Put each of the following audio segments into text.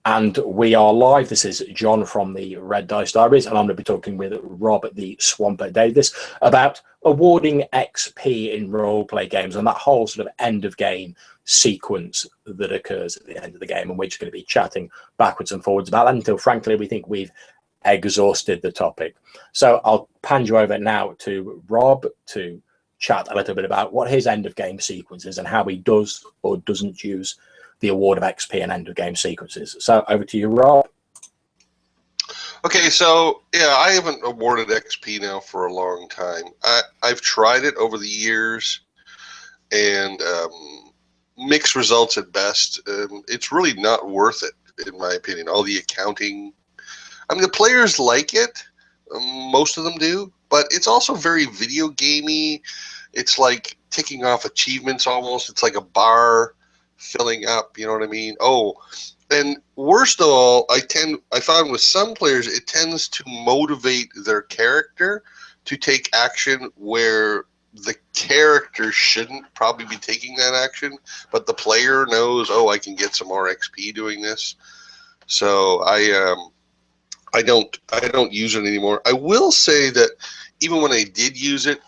And we are live. This is John from the Red Dice Diaries, and I'm going to be talking with Rob, the Swamper Davis, about awarding XP in role-play games and that whole sort of end-of-game sequence that occurs at the end of the game. And we're just going to be chatting backwards and forwards about that until, frankly, we think we've exhausted the topic. So I'll hand you over now to Rob to chat a little bit about what his end-of-game sequence is and how he does or doesn't use the award of XP and end of game sequences. So over to you, Rob. Okay, so yeah, I haven't awarded XP now for a long time. I've tried it over the years, and mixed results at best. It's really not worth it, in my opinion. All the accounting. I mean, the players like it. Most of them do, but it's also very video gamey. It's like ticking off achievements almost. It's like a bar filling up, you know what I mean? Oh, and worst of all, I found with some players it tends to motivate their character to take action where the character shouldn't probably be taking that action, but the player knows, oh, I can get some more XP doing this. So I don't use it anymore. I will say that even when I did use it,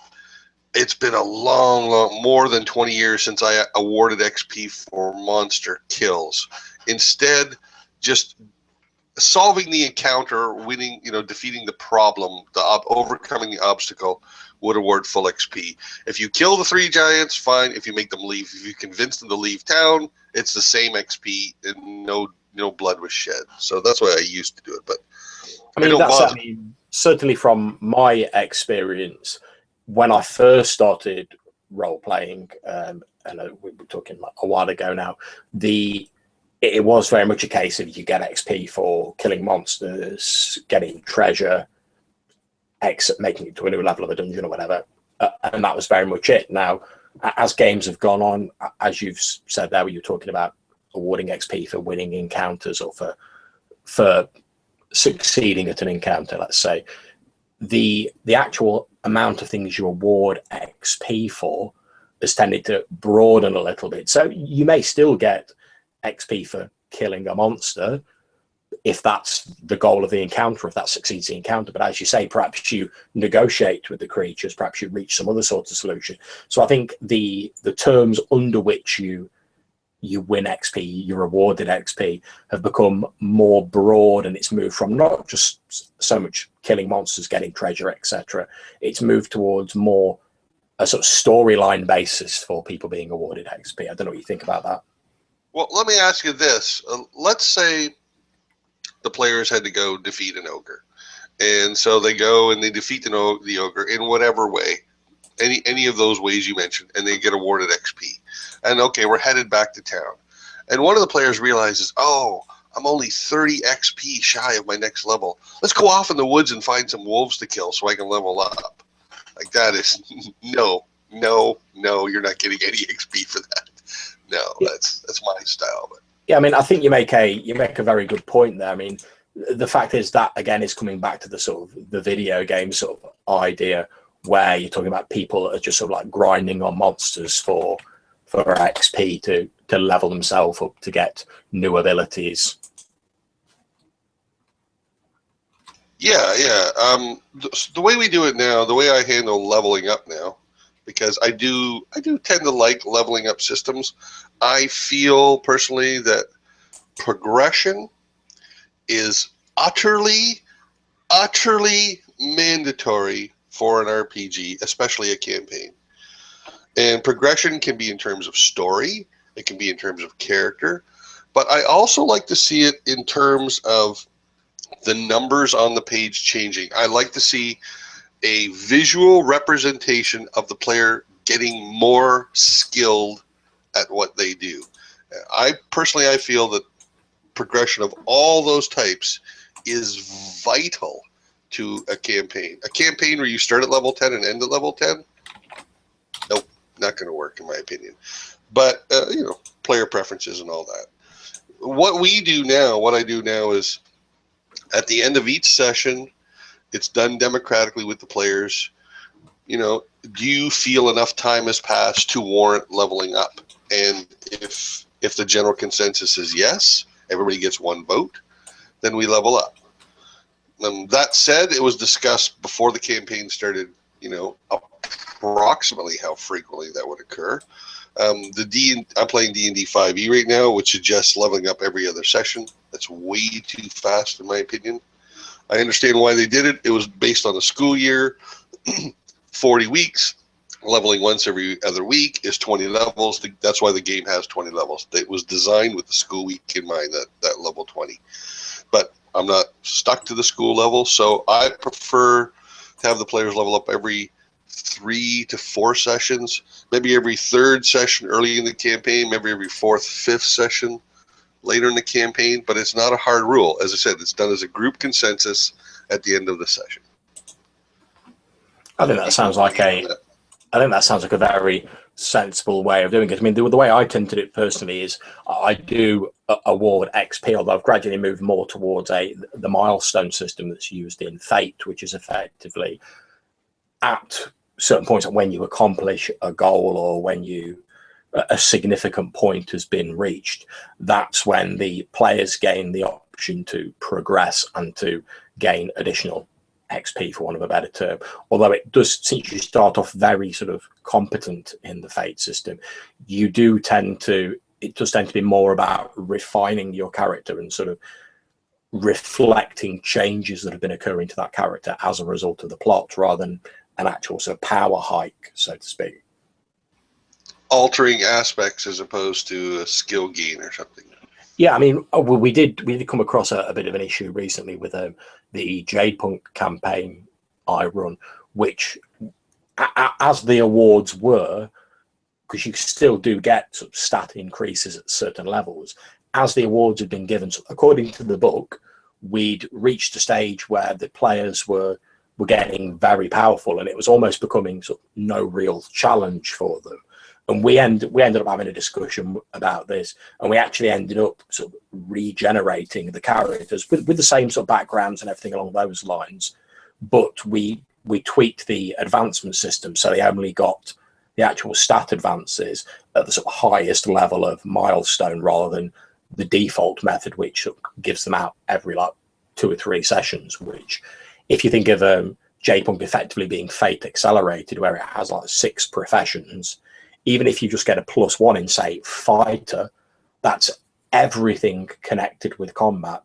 it's been a long, more than 20 years since I awarded XP for monster kills. Instead, just solving the encounter, winning, defeating the problem, overcoming the obstacle would award full XP. If you kill the 3 giants, fine. If you make them leave, if you convince them to leave town, it's the same XP and no blood was shed. So that's why I used to do it. But I mean, certainly from my experience, when I first started role-playing, and we were talking a while ago now, it was very much a case of you get XP for killing monsters, getting treasure, making it to a new level of a dungeon or whatever, and that was very much it. Now, as games have gone on, as you've said there, you're talking about awarding XP for winning encounters or for succeeding at an encounter, let's say, the actual amount of things you award XP for has tended to broaden a little bit. So you may still get XP for killing a monster if that's the goal of the encounter, if that succeeds the encounter. But as you say, perhaps you negotiate with the creatures, perhaps you reach some other sort of solution. So I think the terms under which you win XP, you're awarded XP, have become more broad, and it's moved from not just so much killing monsters, getting treasure, etc. It's moved towards more a sort of storyline basis for people being awarded XP. I don't know what you think about that. Well, let me ask you this. Let's say the players had to go defeat an ogre. And so they go and they defeat the ogre in whatever way. Any of those ways you mentioned, and they get awarded XP. And okay, we're headed back to town. And one of the players realizes, oh, I'm only 30 XP shy of my next level. Let's go off in the woods and find some wolves to kill so I can level up. Like, that is, no, you're not getting any XP for that. No, that's my style. But yeah, I mean, I think you make a very good point there. I mean, the fact is that, again, is coming back to the sort of the video game sort of idea, where you're talking about people that are just sort of like grinding on monsters for XP to level themselves up, to get new abilities. Yeah. The way we do it now, the way I handle leveling up now, because I do tend to like leveling up systems. I feel personally that progression is utterly mandatory for an RPG, especially a campaign. And progression can be in terms of story, it can be in terms of character, but I also like to see it in terms of the numbers on the page changing. I like to see a visual representation of the player getting more skilled at what they do. I feel that progression of all those types is vital to a campaign. A campaign where you start at level 10 and end at level 10? Nope, not going to work in my opinion. But, player preferences and all that. What I do now is at the end of each session, it's done democratically with the players. Do you feel enough time has passed to warrant leveling up? And if the general consensus is yes, everybody gets 1 vote, then we level up. That said, it was discussed before the campaign started, you know, approximately how frequently that would occur. I'm playing D&D 5e right now, which suggests leveling up every other session. That's way too fast, in my opinion. I understand why they did it. It was based on a school year, 40 weeks. Leveling once every other week is 20 levels. That's why the game has 20 levels. It was designed with the school week in mind, that level 20. But I'm not stuck to the school level, so I prefer to have the players level up every 3 to 4 sessions, maybe every 3rd session early in the campaign, maybe every 4th, 5th session later in the campaign, but it's not a hard rule. As I said, it's done as a group consensus at the end of the session. I think that sounds like a very sensible way of doing it. I mean, the way I tend to do it personally is I do award XP, although I've gradually moved more towards the milestone system that's used in Fate, which is effectively at certain points when you accomplish a goal or when a significant point has been reached, that's when the players gain the option to progress and to gain additional XP, for want of a better term. Although it does, since you start off very sort of competent in the Fate system, it does tend to be more about refining your character and sort of reflecting changes that have been occurring to that character as a result of the plot, rather than an actual sort of power hike, so to speak. Altering aspects as opposed to a skill gain or something. Yeah, I mean, we did come across a bit of an issue recently with the Jadepunk campaign I run, which, as the awards were, because you still do get sort of stat increases at certain levels, as the awards had been given, so according to the book, we'd reached a stage where the players were getting very powerful, and it was almost becoming sort of no real challenge for them. And we ended up having a discussion about this, and we actually ended up sort of regenerating the characters with the same sort of backgrounds and everything along those lines. But we tweaked the advancement system, so they only got the actual stat advances at the sort of highest level of milestone, rather than the default method, which gives them out every like 2 or 3 sessions. Which, if you think of J-Punk effectively being Fate accelerated, where it has like 6 professions, even if you just get a +1 in, say, fighter, that's everything connected with combat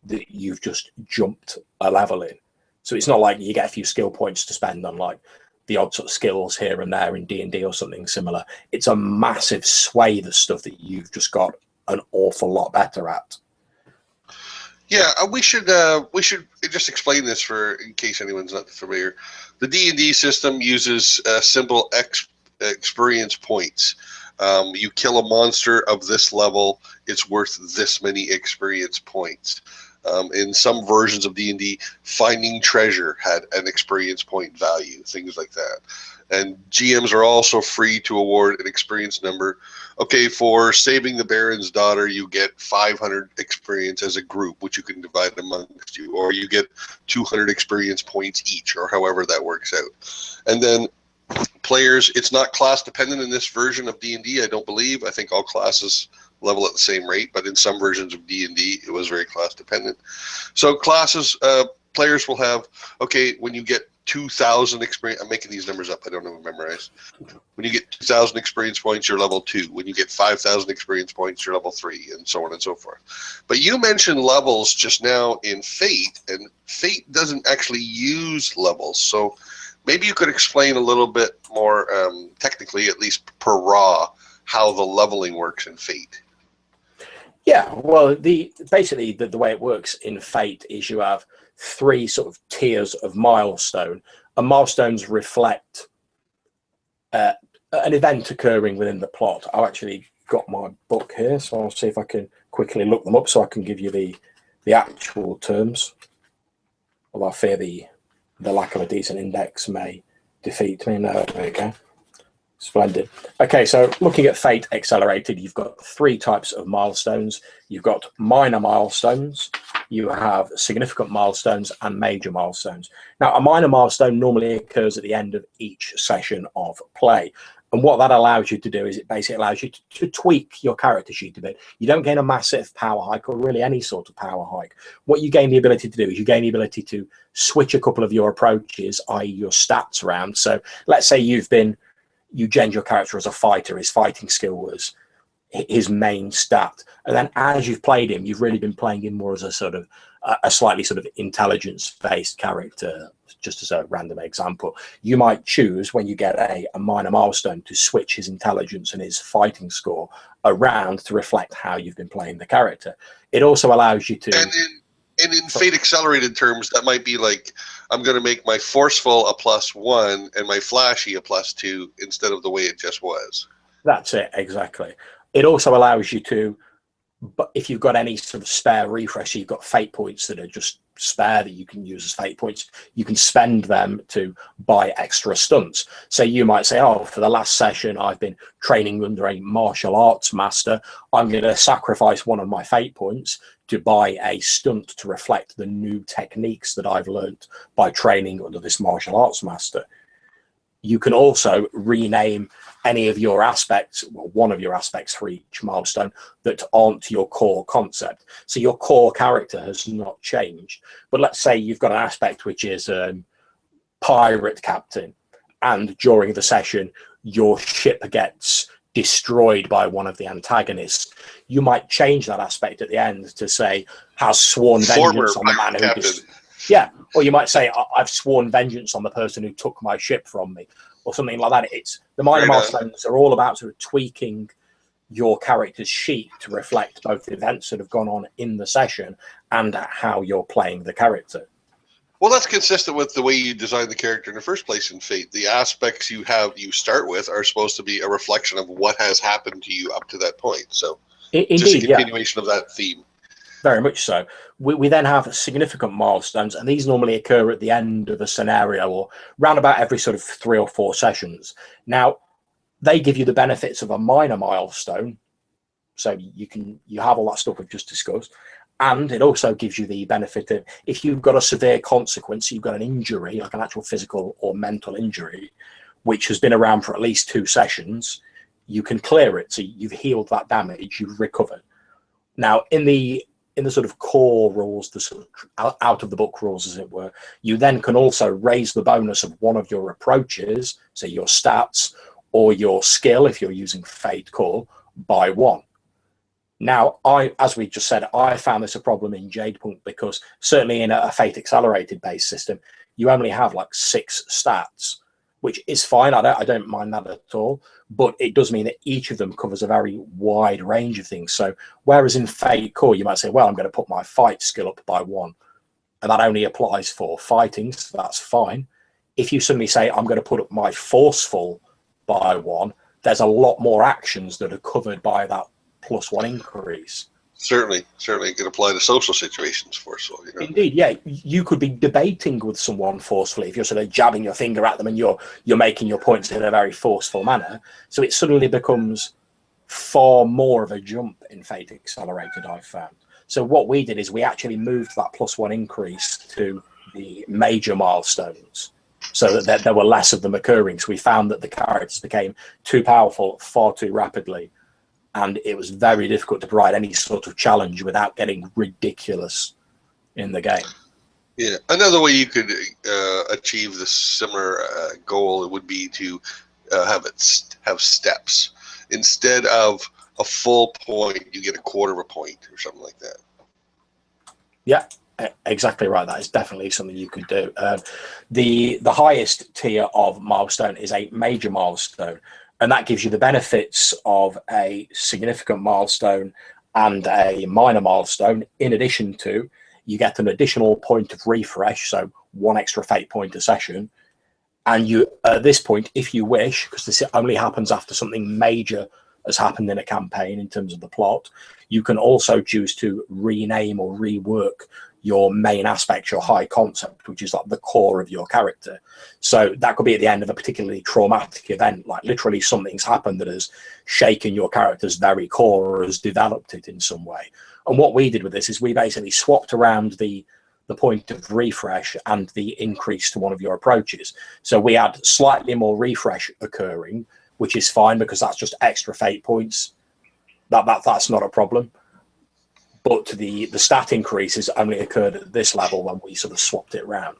that you've just jumped a level in. So it's not like you get a few skill points to spend on like the odd sort of skills here and there in D&D or something similar. It's a massive swathe of stuff that you've just got an awful lot better at. Yeah, we should just explain this in case anyone's not familiar. The D&D system uses simple experience points. You kill a monster of this level, it's worth this many experience points. In some versions of D&D, finding treasure had an experience point value, things like that. And GMs are also free to award an experience number. Okay, for saving the Baron's daughter, you get 500 experience as a group, which you can divide amongst you, or you get 200 experience points each, or however that works out. And then players, it's not class dependent in this version of D&D, I don't believe. I think all classes level at the same rate, but in some versions of D&D, it was very class dependent. So classes, players will have, okay, when you get 2,000 experience, I'm making these numbers up, I don't know memorize. When you get 2,000 experience points, you're level 2. When you get 5,000 experience points, you're level 3, and so on and so forth. But you mentioned levels just now in Fate, and Fate doesn't actually use levels. So maybe you could explain a little bit more technically, at least per raw, how the leveling works in Fate. Yeah, well, basically the way it works in Fate is you have 3 sort of tiers of milestone, and milestones reflect an event occurring within the plot. I've actually got my book here, so I'll see if I can quickly look them up so I can give you the actual terms. Although I fear the lack of a decent index may defeat me. No, there we go. Splendid. Okay, so looking at Fate Accelerated, you've got 3 types of milestones. You've got minor milestones, you have significant milestones, and major milestones. Now, a minor milestone normally occurs at the end of each session of play, And what that allows you to do is it basically allows you to tweak your character sheet a bit. You don't gain a massive power hike or really any sort of power hike. What you gain the ability to do is you gain the ability to switch a couple of your approaches, i.e. your stats around. So let's say you gen your character as a fighter, his fighting skill was his main stat. And then as you've played him, you've really been playing him more as a sort of a slightly sort of intelligence-based character. Just as a random example, you might choose when you get a minor milestone to switch his intelligence and his fighting score around to reflect how you've been playing the character. It also allows you to... And in Fate Accelerated terms, that might be like, I'm going to make my forceful a +1 and my flashy a +2 instead of the way it just was. That's it, exactly. It also allows you to, but if you've got any sort of spare refresh, you've got fate points that are just spare that you can use as fate points, you can spend them to buy extra stunts. So you might say, oh, for the last session I've been training under a martial arts master, I'm going to sacrifice one of my fate points to buy a stunt to reflect the new techniques that I've learned by training under this martial arts master. You can also rename any of your aspects, well, one of your aspects for each milestone that aren't your core concept. So your core character has not changed. But let's say you've got an aspect which is pirate captain, and during the session, your ship gets destroyed by one of the antagonists. You might change that aspect at the end to say, has sworn vengeance on the man who... Yeah, or you might say, I've sworn vengeance on the person who took my ship from me, or something like that. It's the minor milestones are all about sort of tweaking your character's sheet to reflect both the events that have gone on in the session and how you're playing the character. Well, that's consistent with the way you design the character in the first place in Fate. The aspects you start with are supposed to be a reflection of what has happened to you up to that point. So Indeed, just a continuation of that theme. Very much so. We then have significant milestones, and these normally occur at the end of a scenario or round about every sort of 3 or 4 sessions. Now, they give you the benefits of a minor milestone, so you have all that stuff we've just discussed, and it also gives you the benefit of if you've got a severe consequence, you've got an injury, like an actual physical or mental injury, which has been around for at least 2 sessions, you can clear it. So you've healed that damage, you've recovered. Now, in the sort of core rules, the sort of out of the book rules, as it were, you then can also raise the bonus of one of your approaches, say your stats or your skill, if you're using Fate Core, by 1. Now, as we just said, I found this a problem in Jadepunk because certainly in a Fate Accelerated based system, you only have like 6 stats, which is fine. I don't mind that at all. But it does mean that each of them covers a very wide range of things. So whereas in Fate Core, you might say, well, I'm going to put my fight skill up by 1. And that only applies for fighting, so that's fine. If you suddenly say, I'm going to put up my forceful by 1, there's a lot more actions that are covered by that +1 increase. Certainly it can apply to social situations forceful. You know? Indeed, yeah. You could be debating with someone forcefully if you're sort of jabbing your finger at them and you're making your points in a very forceful manner. So it suddenly becomes far more of a jump in Fate Accelerated, I've found. So what we did is we actually moved that +1 increase to the major milestones so that there were less of them occurring. So we found that the characters became too powerful far too rapidly, and it was very difficult to provide any sort of challenge without getting ridiculous in the game. Yeah, another way you could achieve this similar goal would be to have steps. Instead of a full point, you get a quarter of a point or something like that. Yeah, exactly right. That is definitely something you could do. The highest tier of milestone is a major milestone, and that gives you the benefits of a significant milestone and a minor milestone. In addition to, you get an additional point of refresh, so 1 extra fate point a session. And you, at this point, if you wish, because this only happens after something major has happened in a campaign in terms of the plot, you can also choose to rename or rework your main aspect, your high concept, which is like the core of your character. So that could be at the end of a particularly traumatic event, like literally something's happened that has shaken your character's very core or has developed it in some way. And what we did with this is we basically swapped around the point of refresh and the increase to one of your approaches. So we had slightly more refresh occurring, which is fine because that's just extra fate points. That's not a problem. But the stat increases only occurred at this level when we sort of swapped it around.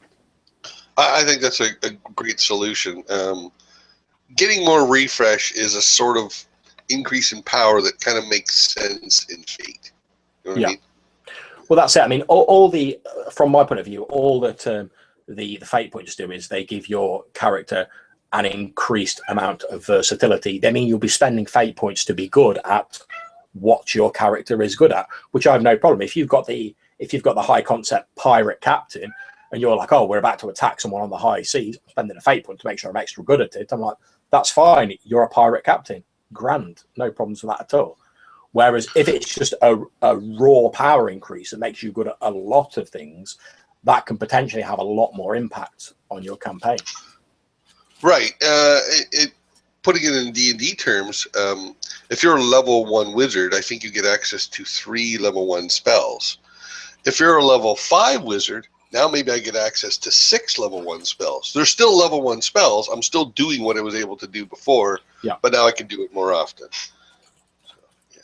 I think that's a great solution. Getting more refresh is a sort of increase in power that kind of makes sense in Fate. You know what I mean? Well, that's it. I mean, all the, from my point of view, all that the fate points do is they give your character an increased amount of versatility. They mean you'll be spending fate points to be good at what your character is good at, which I have no problem. If you've got the high concept pirate captain and you're like, oh, we're about to attack someone on the high seas, I'm spending a fate point to make sure I'm extra good at it. I'm like, that's fine. You're a pirate captain. Grand. No problems with that at all. Whereas if it's just a raw power increase that makes you good at a lot of things, that can potentially have a lot more impact on your campaign. Right. Putting it in D&D terms, if you're a level 1 wizard, I think you get access to 3 level 1 spells. If you're a level 5 wizard, now maybe I get access to 6 level 1 spells. They're still level 1 spells. I'm still doing what I was able to do before, but now I can do it more often. So, yeah.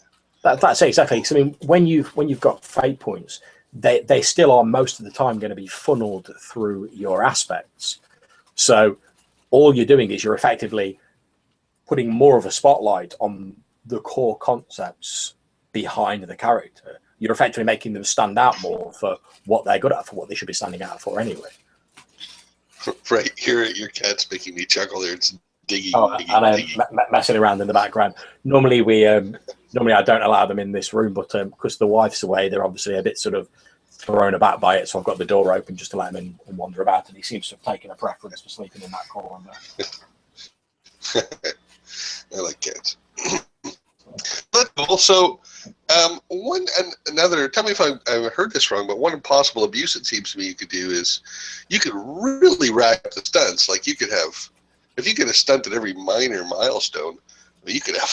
That's it, exactly. Because I mean, when you've got fate points, they still are most of the time going to be funneled through your aspects. So all you're doing is you're effectively putting more of a spotlight on the core concepts behind the character. You're effectively making them stand out more for what they're good at, for what they should be standing out for anyway. Right. Your cat's making me chuckle there. It's digging, digging. Messing around in the background. Normally I don't allow them in this room, but because the wife's away, they're obviously a bit sort of thrown aback by it, so I've got the door open just to let him in and wander about, and he seems to have taken a preference for sleeping in that corner. I like cats. But also, another, tell me if I heard this wrong, but one possible abuse it seems to me you could do is you could really rack up the stunts. Like you could have, if you get a stunt at every minor milestone, you could have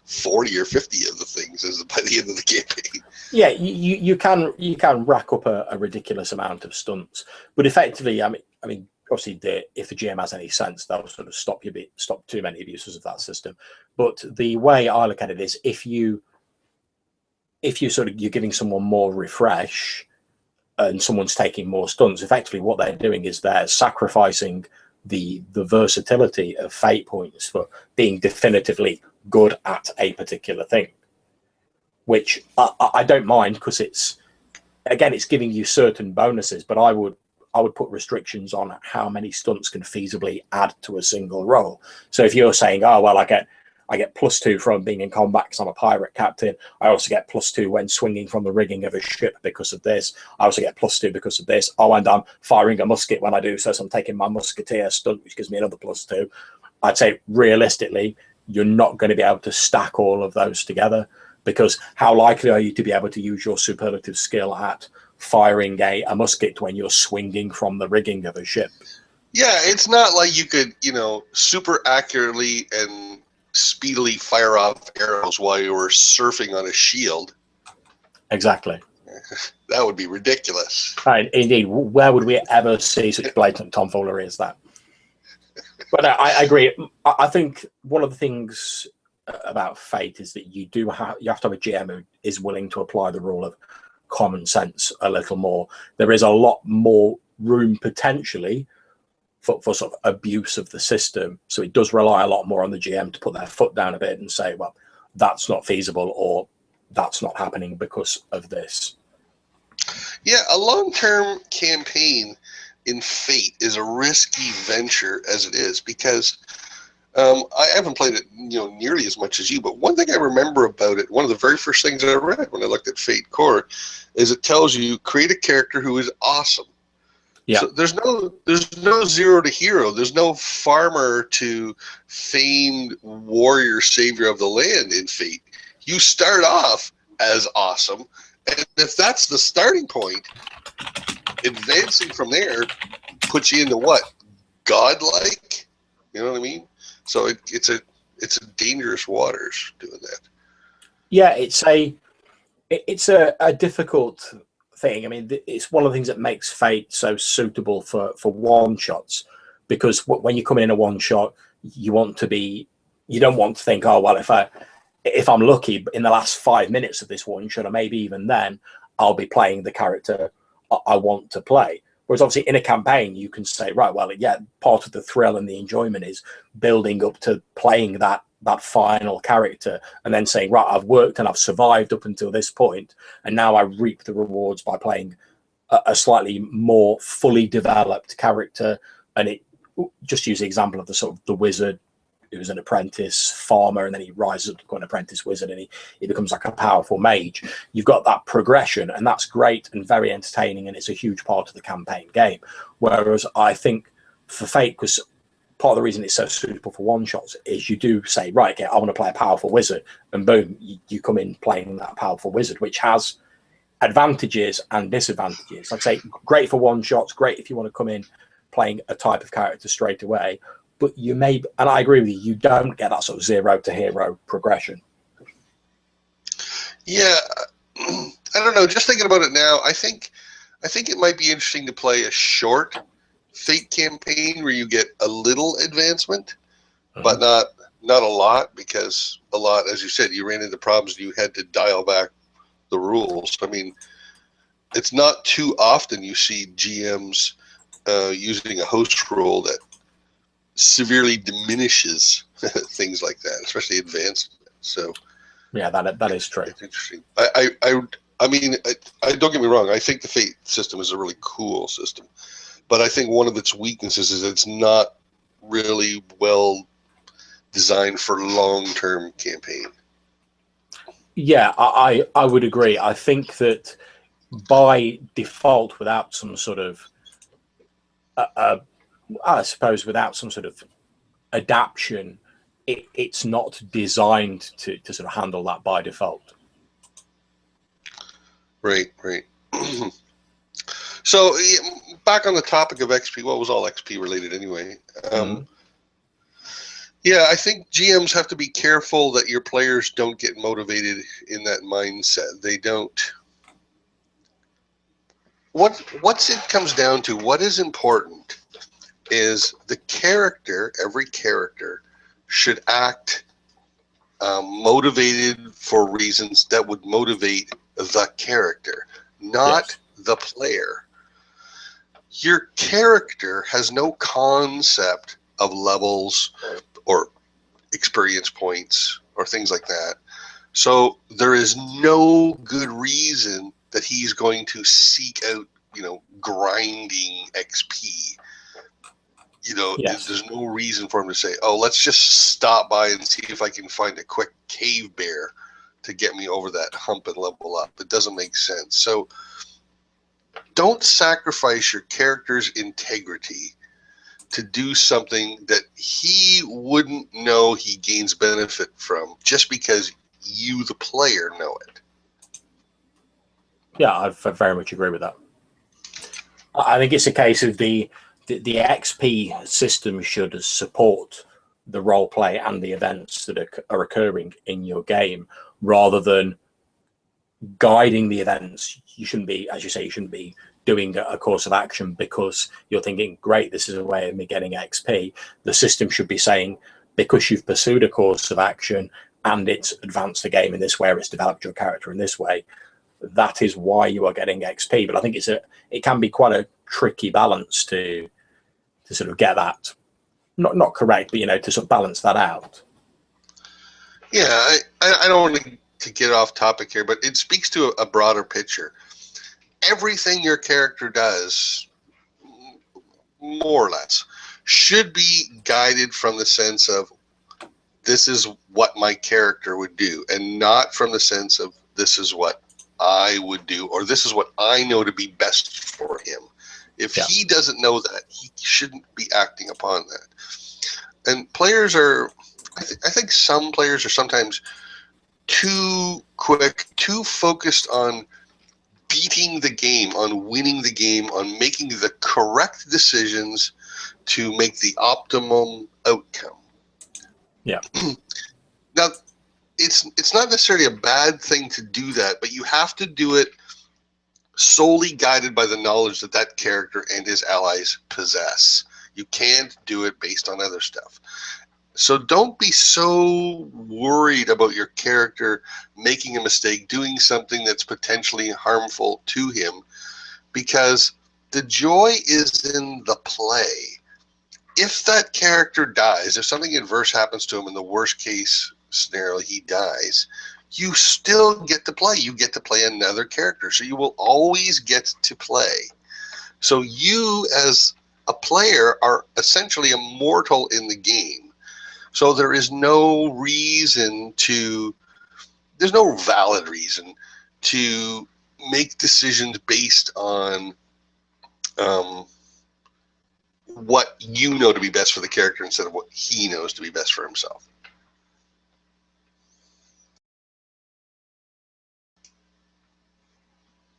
40 or 50 of the things by the end of the campaign. Yeah, you can rack up a ridiculous amount of stunts, but effectively, I mean, obviously, if the GM has any sense, they'll sort of stop too many abuses of that system. But the way I look at it is, if you're giving someone more refresh, and someone's taking more stunts, effectively what they're doing is they're sacrificing the versatility of fate points for being definitively good at a particular thing, which I don't mind, because it's giving you certain bonuses, but I would put restrictions on how many stunts can feasibly add to a single roll. So if you're saying, oh, well, I get +2 from being in combat because I'm a pirate captain. I also get +2 when swinging from the rigging of a ship because of this. I also get +2 because of this. Oh, and I'm firing a musket when I do so I'm taking my musketeer stunt, which gives me another +2. I'd say realistically, you're not going to be able to stack all of those together, because how likely are you to be able to use your superlative skill at firing a musket when you're swinging from the rigging of a ship? Yeah, it's not like you could, super accurately and speedily fire off arrows while you were surfing on a shield. Exactly. That would be ridiculous. Indeed. Where would we ever see such blatant tomfoolery as that? But I agree. I think one of the things about Fate is that you have to have a GM who is willing to apply the rule of common sense a little more. There is a lot more room potentially for sort of abuse of the system, so it does rely a lot more on the GM to put their foot down a bit and say, well, that's not feasible, or that's not happening because of this. Yeah, a long-term campaign in Fate is a risky venture as it is, because I haven't played it nearly as much as you, but one thing I remember about it, one of the very first things I read when I looked at Fate Core, is it tells you create a character who is awesome. Yeah. So there's no zero to hero. There's no farmer to famed warrior savior of the land in Fate. You start off as awesome, and if that's the starting point, advancing from there puts you into what? Godlike? You know what I mean? So it's a dangerous waters doing that. Yeah, it's a difficult thing. I mean, it's one of the things that makes Fate so suitable for one shots, because when you come in a one shot, you want to be, you don't want to think, oh well, if I'm lucky in the last 5 minutes of this one shot, or maybe even then, I'll be playing the character I want to play. Whereas obviously in a campaign, you can say, right, well, yeah, part of the thrill and the enjoyment is building up to playing that final character, and then saying, right, I've worked and I've survived up until this point, and now I reap the rewards by playing a slightly more fully developed character. And it, just use the example of the sort of the wizard who's an apprentice farmer, and then he rises up to become an apprentice wizard, and he becomes like a powerful mage. You've got that progression, and that's great and very entertaining, and it's a huge part of the campaign game. Whereas I think for Fate, because part of the reason it's so suitable for one-shots is you do say, right, okay, I want to play a powerful wizard, and boom, you come in playing that powerful wizard, which has advantages and disadvantages. Like I say, great for one-shots, great if you want to come in playing a type of character straight away, but you may, and I agree with you don't get that sort of zero to hero progression. Yeah, I don't know. Just thinking about it now, I think it might be interesting to play a short Fate campaign where you get a little advancement, but not a lot, because a lot, as you said, you ran into problems and you had to dial back the rules. I mean, it's not too often you see GMs using a host rule that severely diminishes things like that, especially advancement. So yeah, that is true. It's interesting. I mean, I don't get me wrong. I think the Fate system is a really cool system, but I think one of its weaknesses is it's not really well designed for long-term campaign. Yeah, I would agree. I think that by default, without some sort of I suppose without some sort of adaptation, it's not designed to sort of handle that by default. Right. So back on the topic of XP, what was all XP related anyway? Yeah, I think GMs have to be careful that your players don't get motivated in that mindset. They don't. What's it comes down to, what is important is the character, every character should act motivated for reasons that would motivate the character, not the player. Your character has no concept of levels or experience points or things like that. So there is no good reason that he's going to seek out, grinding XP. There's no reason for him to say, oh, let's just stop by and see if I can find a quick cave bear to get me over that hump and level up. It doesn't make sense. So don't sacrifice your character's integrity to do something that he wouldn't know he gains benefit from just because you, the player, know it. Yeah, I very much agree with that. I think it's a case of the XP system should support the role play and the events that are occurring in your game, rather than guiding the events. You shouldn't be, as you say, you shouldn't be doing a course of action because you're thinking, great, this is a way of me getting XP. The system should be saying, because you've pursued a course of action and it's advanced the game in this way, or it's developed your character in this way, that is why you are getting XP. But I think it can be quite a tricky balance to sort of get that not correct, but to sort of balance that out. Yeah, I don't want to get off topic here, but it speaks to a broader picture. Everything your character does, more or less, should be guided from the sense of, this is what my character would do, and not from the sense of, this is what I would do, or this is what I know to be best for him. If he doesn't know that, he shouldn't be acting upon that. And players are, I think some players are sometimes too quick, too focused on beating the game, on winning the game, on making the correct decisions to make the optimum outcome. Yeah. Now, it's not necessarily a bad thing to do that, but you have to do it solely guided by the knowledge that that character and his allies possess. You can't do it based on other stuff. So don't be so worried about your character making a mistake, doing something that's potentially harmful to him, because the joy is in the play. If that character dies, if something adverse happens to him, in the worst case scenario, he dies, you still get to play. You get to play another character. So you will always get to play. So you, as a player, are essentially immortal in the game. So there is no reason to, there's no valid reason to make decisions based on what you know to be best for the character instead of what he knows to be best for himself.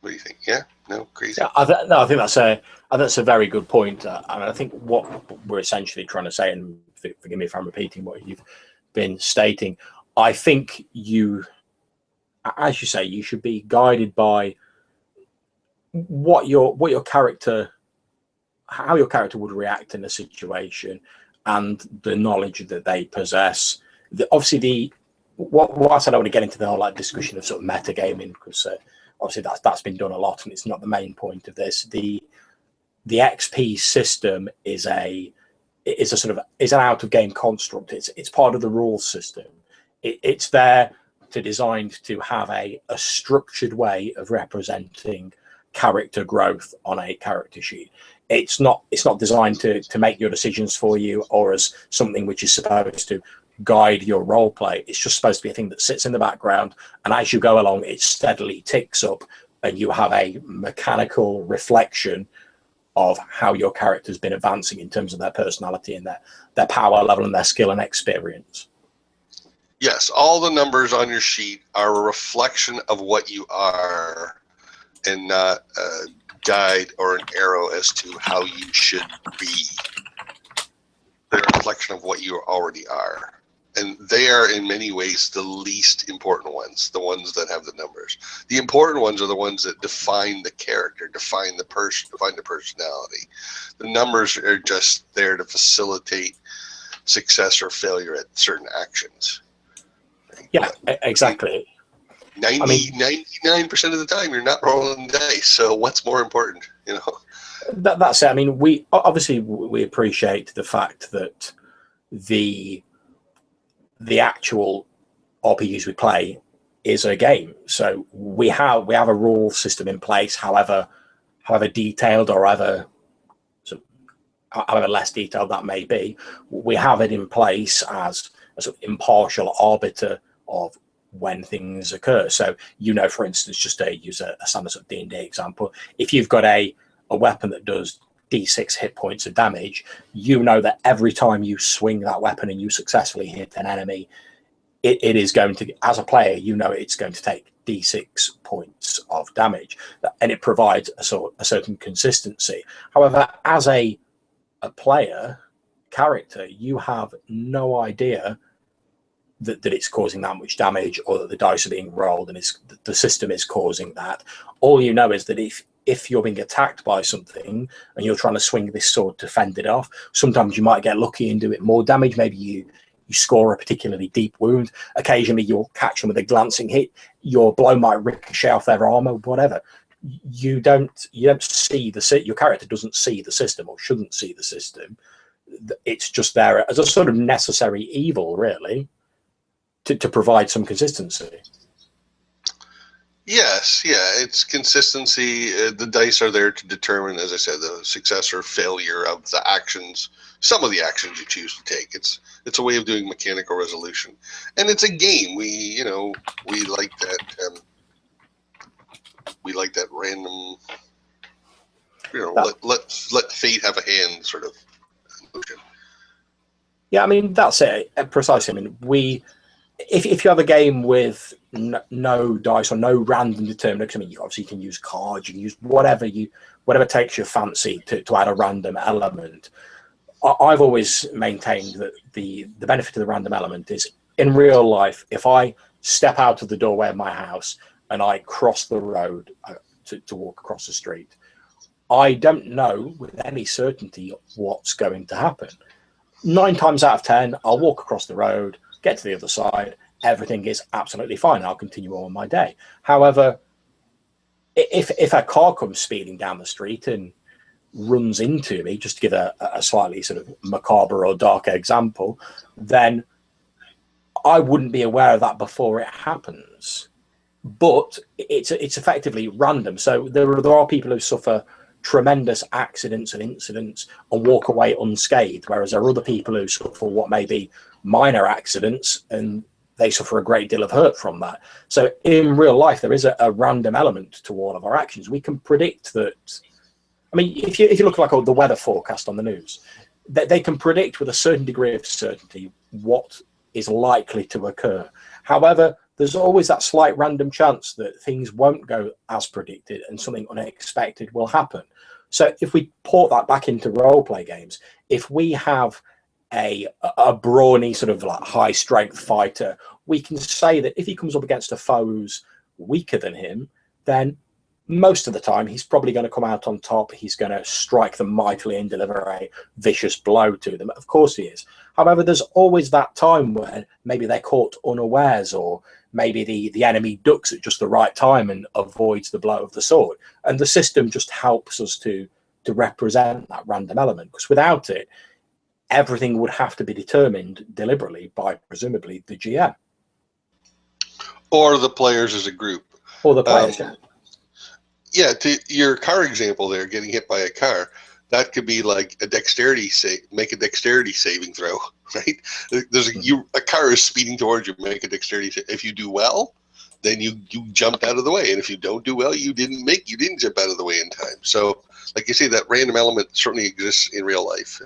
What do you think? Yeah? No? Crazy? Yeah, I think that's a very good point. And I think what we're essentially trying to say, and forgive me if I'm repeating what you've been stating, I think you, as you say, you should be guided by what your character, how your character would react in a situation, and the knowledge that they possess. Obviously, whilst I don't want to get into the whole discussion of sort of metagaming, because obviously that's been done a lot, and it's not the main point of this. The XP system is an out of game construct. It's part of the rules system. It's there designed to have a structured way of representing character growth on a character sheet. It's not designed to make your decisions for you, or as something which is supposed to guide your role play. It's just supposed to be a thing that sits in the background, and as you go along, it steadily ticks up, and you have a mechanical reflection of how your character's been advancing in terms of their personality and their power level and their skill and experience. Yes, all the numbers on your sheet are a reflection of what you are, and not a guide or an arrow as to how you should be. They're a reflection of what you already are. And they are, in many ways, the least important ones, the ones that have the numbers. The important ones are the ones that define the character, define the person, define the personality. The numbers are just there to facilitate success or failure at certain actions. Yeah, exactly. 99% of the time, you're not rolling dice. So what's more important, you know? That's it. I mean, we appreciate the fact that the actual RPGs we play is a game. So we have a rule system in place, however detailed or however less detailed that may be. We have it in place as a sort of impartial arbiter of when things occur. So, for instance, just to use a standard sort of D&D example, if you've got a weapon that does D6 hit points of damage, that every time you swing that weapon and you successfully hit an enemy, it is going to, as a player, it's going to take D6 points of damage, and it provides a certain consistency. However, as a player character, you have no idea that it's causing that much damage, or that the dice are being rolled and the system is causing that. All you know is that if you're being attacked by something and you're trying to swing this sword to fend it off, sometimes you might get lucky and do it more damage. Maybe you score a particularly deep wound. Occasionally you'll catch them with a glancing hit. Your blow might ricochet off their armor, whatever. You don't see your character doesn't see the system, or shouldn't see the system. It's just there as a sort of necessary evil, really, to provide some consistency. Yes, yeah, it's consistency. The dice are there to determine, as I said, the success or failure of the actions, some of the actions you choose to take. It's a way of doing mechanical resolution, and it's a game. We like that. We like that random, let fate have a hand sort of motion. Yeah, I mean, that's it precisely. I mean, if you have a game with no dice or no random determination, I mean, you can use cards, you can use whatever takes your fancy to add a random element. I've always maintained that the benefit of the random element is, in real life, if I step out of the doorway of my house and I cross the road to walk across the street, I don't know with any certainty what's going to happen. 9 times out of 10, I'll walk across the road, get to the other side, everything is absolutely fine. I'll continue on my day. However, if a car comes speeding down the street and runs into me, just to give a slightly sort of macabre or dark example, then I wouldn't be aware of that before it happens. But it's effectively random. So there are people who suffer tremendous accidents and incidents and walk away unscathed, whereas there are other people who suffer what may be minor accidents and they suffer a great deal of hurt from that. So in real life, there is a random element to all of our actions. We can predict that. I mean, if you look like the weather forecast on the news, they can predict with a certain degree of certainty what is likely to occur. However, there's always that slight random chance that things won't go as predicted and something unexpected will happen. So if we port that back into role-play games, if we have a brawny sort of like high-strength fighter, we can say that if he comes up against a foe who's weaker than him, then most of the time he's probably going to come out on top. He's going to strike them mightily and deliver a vicious blow to them. Of course he is. However, there's always that time where maybe they're caught unawares, or maybe the enemy ducks at just the right time and avoids the blow of the sword. And the system just helps us to represent that random element, because without it, everything would have to be determined deliberately by presumably the GM. Or the players as a group. Or the players, yeah, to your car example there, getting hit by a car, that could be like a dexterity make a dexterity saving throw, right? There's a car is speeding towards you, make a dexterity. If you do well, then you jumped out of the way, and if you don't do well, you didn't jump out of the way in time. So, like you say, that random element certainly exists in real life,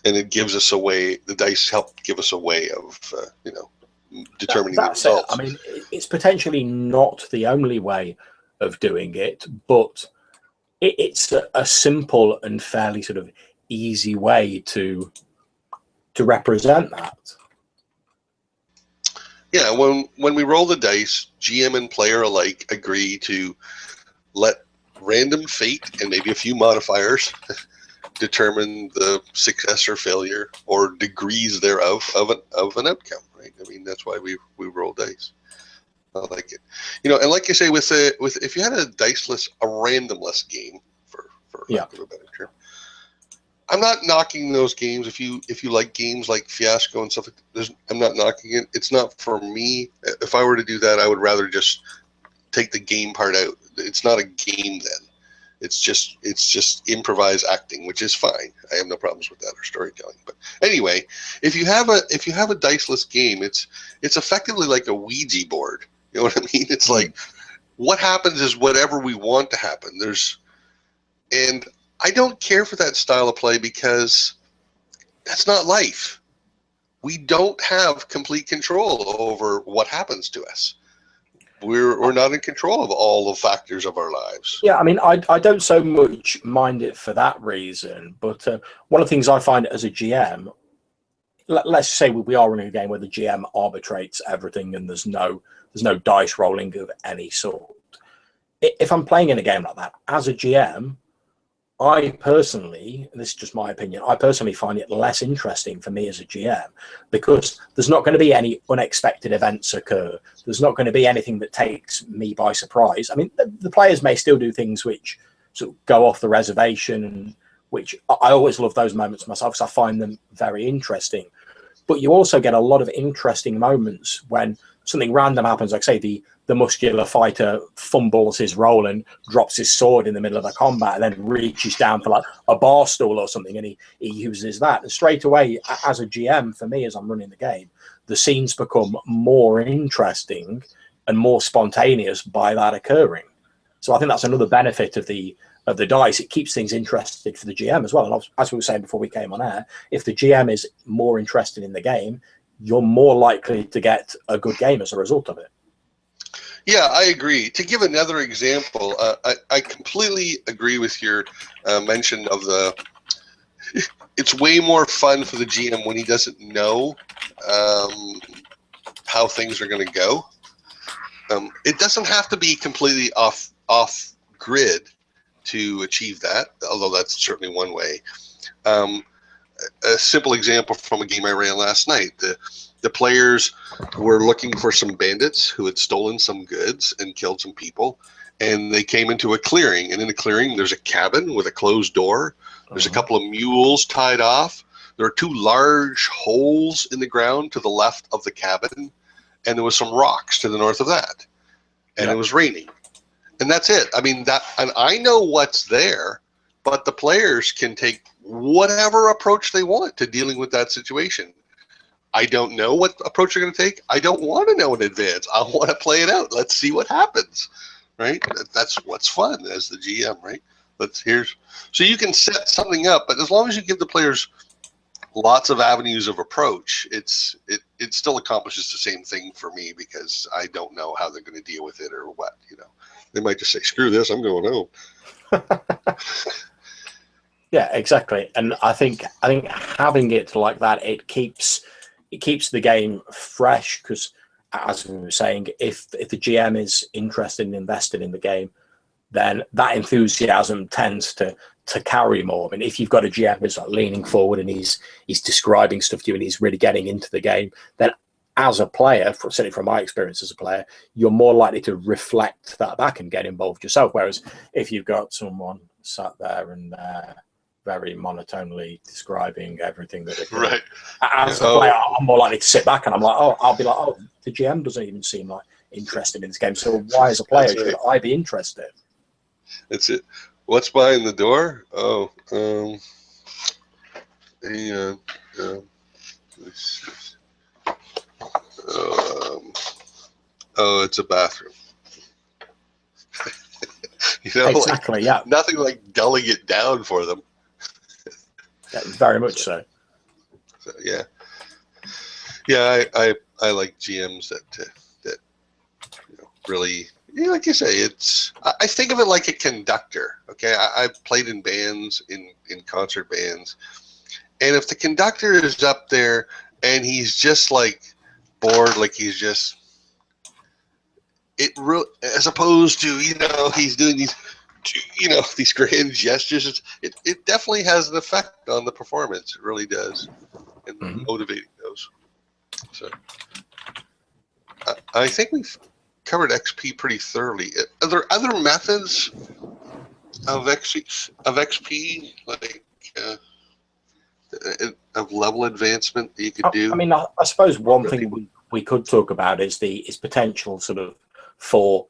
and it gives us a way. The dice help give us a way of determining the results. I mean, it's potentially not the only way of doing it, but it's a simple and fairly sort of easy way to represent that. Yeah, when we roll the dice, GM and player alike agree to let random fate and maybe a few modifiers determine the success or failure or degrees thereof of an outcome. Right? I mean, that's why we roll dice. I like it, and like you say, with if you had a diceless, a randomless game, for lack of a better term, I'm not knocking those games. If you like games like Fiasco and stuff, I'm not knocking it. It's not for me. If I were to do that, I would rather just take the game part out. It's not a game then. It's just improvised acting, which is fine. I have no problems with that, or storytelling. But anyway, if you have a diceless game, it's effectively like a Ouija board. You know what I mean? It's like what happens is whatever we want to happen. And I don't care for that style of play because that's not life. We don't have complete control over what happens to us. We're not in control of all the factors of our lives. Yeah, I mean, I don't so much mind it for that reason, but one of the things I find as a GM, let's say we are running a game where the GM arbitrates everything and there's no dice rolling of any sort. If I'm playing in a game like that, as a GM, I personally, and this is just my opinion, I personally find it less interesting for me as a GM because there's not going to be any unexpected events occur. There's not going to be anything that takes me by surprise. I mean, the players may still do things which sort of go off the reservation, and which I always love those moments myself because I find them very interesting. But you also get a lot of interesting moments when something random happens, like say the muscular fighter fumbles his roll and drops his sword in the middle of the combat and then reaches down for like a bar stool or something, and he uses that. And straight away, as a GM, for me, as I'm running the game, the scenes become more interesting and more spontaneous by that occurring. So I think that's another benefit of the dice. It keeps things interesting for the GM as well. And as we were saying before we came on air, if the GM is more interested in the game, you're more likely to get a good game as a result of it. Yeah, I agree. To give another example, I completely agree with your mention of it's way more fun for the GM when he doesn't know how things are going to go. It doesn't have to be completely off grid to achieve that, although that's certainly one way. a simple example from a game I ran last night. The players were looking for some bandits who had stolen some goods and killed some people, and they came into a clearing. And in the clearing, there's a cabin with a closed door. There's a couple of mules tied off. There are two large holes in the ground to the left of the cabin, and there was some rocks to the north of that. And it was raining. And that's it. I mean, and I know what's there, but the players can take whatever approach they want to dealing with that situation. I don't know what approach they're going to take. I don't want to know in advance. I want to play it out. Let's see what happens, right? That's what's fun as the GM, right? So you can set something up, but as long as you give the players lots of avenues of approach, it still accomplishes the same thing for me, because I don't know how they're going to deal with it or what. They might just say, "Screw this, I'm going home." Yeah, exactly. And I think having it like that, it keeps the game fresh, because as we were saying, if the GM is interested and invested in the game, then that enthusiasm tends to carry more. I mean, if you've got a GM who's like leaning forward and he's describing stuff to you and he's really getting into the game, then as a player, certainly from my experience as a player, you're more likely to reflect that back and get involved yourself. Whereas if you've got someone sat there and very monotonely describing everything that they're doing, right, as a player, I'm more likely to sit back and I'll be like, the GM doesn't even seem like interested in this game. So why, as a player, should I be interested? That's it. What's behind the door? Oh, it's a bathroom. Exactly. Yeah. Nothing like dulling it down for them. Yeah, very much so. Yeah. I like GMs that really. Like you say, I think of it like a conductor. Okay, I've played in bands, in concert bands, and if the conductor is up there and he's just like bored, like he's just as opposed to he's doing these grand gestures, it definitely has an effect on the performance. It really does, and motivating those. So I think we've covered XP pretty thoroughly. Are there other methods of XP, like of level advancement that you could do? I mean, I suppose one thing we could talk about is potential sort of for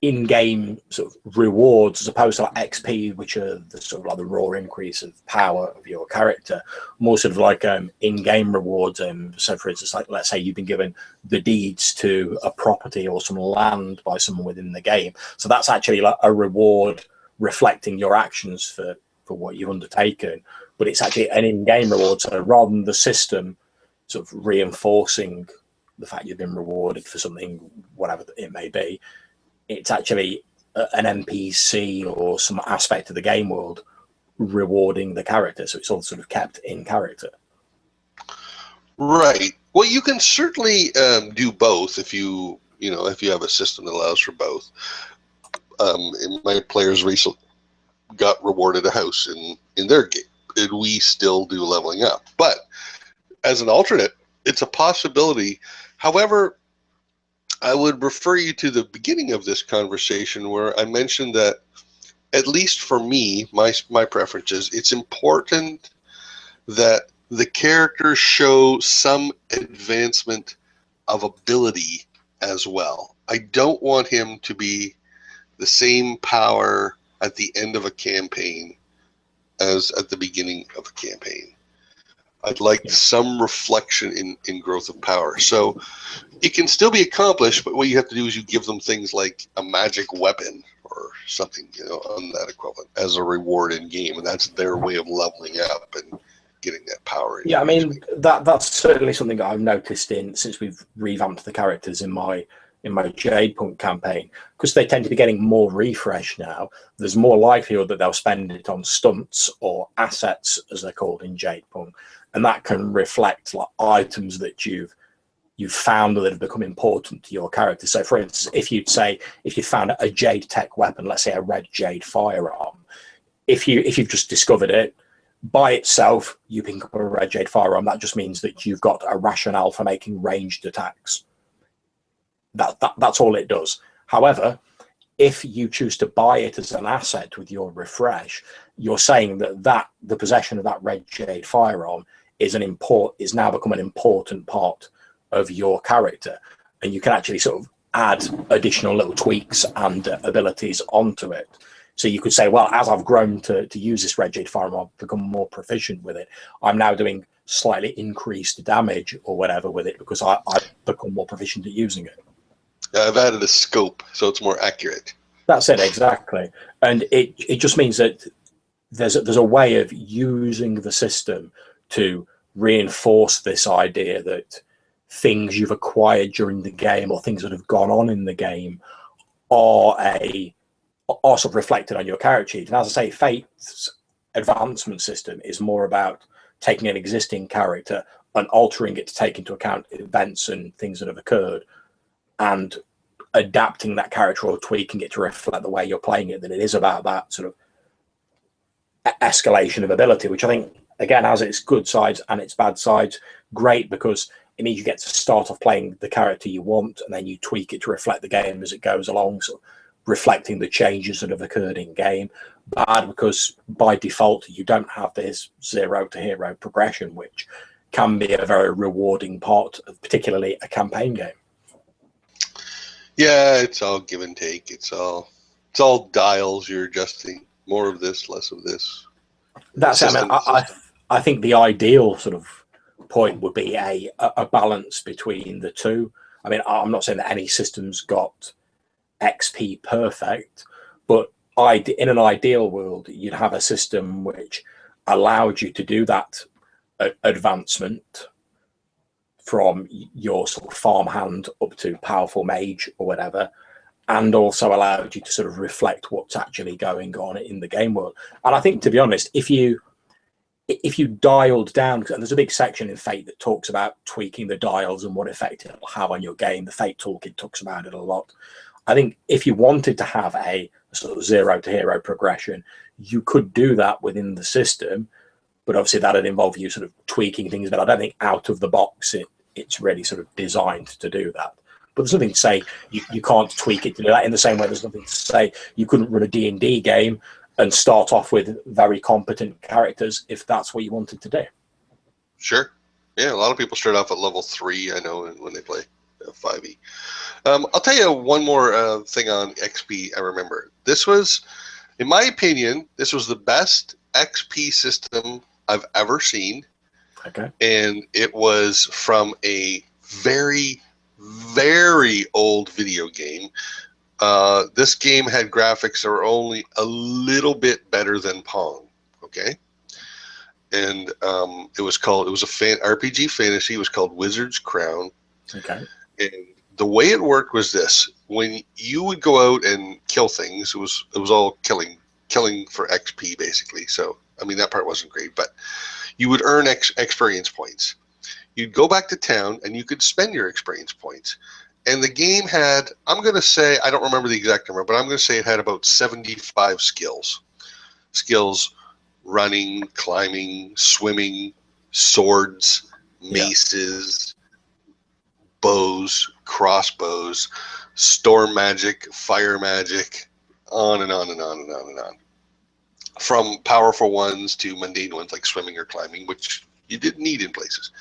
in-game sort of rewards, as opposed to like XP, which are the sort of like the raw increase of power of your character, more sort of like in-game rewards. So for instance, like let's say you've been given the deeds to a property or some land by someone within the game, so that's actually like a reward reflecting your actions for what you've undertaken, but it's actually an in-game reward. So rather than the system sort of reinforcing the fact you've been rewarded for something, whatever it may be, it's actually an NPC or some aspect of the game world rewarding the character. So it's all sort of kept in character. Right. Well, you can certainly do both if you have a system that allows for both. My players recently got rewarded a house in their game, and we still do leveling up. But as an alternate, it's a possibility. However, I would refer you to the beginning of this conversation where I mentioned that, at least for me, my preference is it's important that the characters show some advancement of ability as well. I don't want him to be the same power at the end of a campaign as at the beginning of a campaign. I'd like some reflection in growth of power. So it can still be accomplished, but what you have to do is you give them things like a magic weapon or something, on that equivalent as a reward in game, and that's their way of leveling up and getting that power. Yeah, I mean that's certainly something I've noticed since we've revamped the characters in my Jade Punk campaign, because they tend to be getting more refresh now. There's more likelihood that they'll spend it on stunts or assets, as they're called in Jade Punk, and that can reflect like items that you've found that have become important to your character. So, for instance, if you found a Jade tech weapon, let's say a red Jade firearm, if you've just discovered it, by itself, you pick up a Red Jade firearm. That just means that you've got a rationale for making ranged attacks. That's all it does. However, if you choose to buy it as an asset with your refresh, you're saying that the possession of that Red Jade firearm is now become an important part of your character, and you can actually sort of add additional little tweaks and abilities onto it. So you could say, well, as I've grown to use this Red Jade firearm, I've become more proficient with it. I'm now doing slightly increased damage or whatever with it because I've become more proficient at using it. I've added a scope, so it's more accurate. That's it, exactly. And it just means that there's a way of using the system to reinforce this idea that things you've acquired during the game or things that have gone on in the game are sort of reflected on your character sheet. And as I say, Fate's advancement system is more about taking an existing character and altering it to take into account events and things that have occurred and adapting that character or tweaking it to reflect the way you're playing it, than it is about that sort of escalation of ability, which I think, again, has its good sides and its bad sides. Great, because it means you get to start off playing the character you want, and then you tweak it to reflect the game as it goes along, so reflecting the changes that have occurred in game. Bad, because by default you don't have this zero to hero progression, which can be a very rewarding part of particularly a campaign game. Yeah, it's all give and take. It's all dials. You're adjusting more of this, less of this. That's it. I think the ideal sort of point would be a balance between the two. I mean, I'm not saying that any system's got XP perfect, but in an ideal world, you'd have a system which allowed you to do that advancement from your sort of farmhand up to powerful mage or whatever, and also allowed you to sort of reflect what's actually going on in the game world. And I think, to be honest, if you dialed down, and there's a big section in Fate that talks about tweaking the dials and what effect it'll have on your game. The Fate Toolkit talks about it a lot. I think if you wanted to have a sort of zero to hero progression, you could do that within the system, but obviously that'd involve you sort of tweaking things. But I don't think out of the box it's really sort of designed to do that. But there's nothing to say you can't tweak it to do that, in the same way there's nothing to say you couldn't run a D&D game and start off with very competent characters if that's what you wanted to do. Sure. Yeah, a lot of people start off at level 3, I know, when they play 5e. I'll tell you one more thing on XP I remember. This was, in my opinion, this was the best XP system I've ever seen. Okay. And it was from a very, very old video game. This game had graphics that were only a little bit better than Pong. Okay. And it was a RPG fantasy. It was called Wizard's Crown. Okay. And the way it worked was this: when you would go out and kill things, it was all killing for XP basically. So I mean, that part wasn't great, but you would earn experience points. You'd go back to town and you could spend your experience points. And the game had, I'm going to say, I don't remember the exact number, but I'm going to say it had about 75 skills. Skills: running, climbing, swimming, swords, maces, bows, crossbows, storm magic, fire magic, on and on and on and on and on. From powerful ones to mundane ones like swimming or climbing, which you didn't need in places.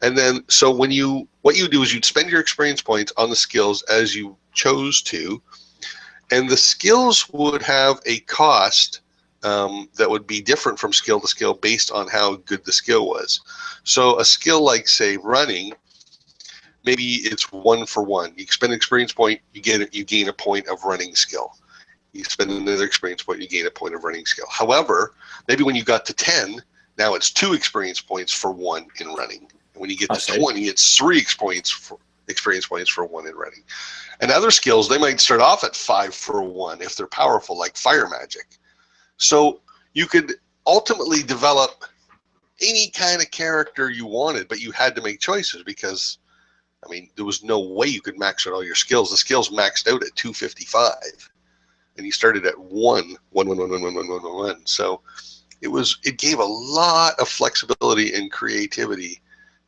And then, so what you do is you'd spend your experience points on the skills as you chose to, and the skills would have a cost that would be different from skill to skill based on how good the skill was. So a skill like, say, running, maybe it's 1 for 1. You spend an experience point, you gain a point of running skill. You spend another experience point, you gain a point of running skill. However, maybe when you got to 10, now it's 2 experience points for 1 in running. And when you get to 20, it's 3 experience points for 1 in running. And other skills, they might start off at 5 for 1 if they're powerful, like fire magic. So you could ultimately develop any kind of character you wanted, but you had to make choices because, I mean, there was no way you could max out all your skills. The skills maxed out at 255. And you started at 1. So it gave a lot of flexibility and creativity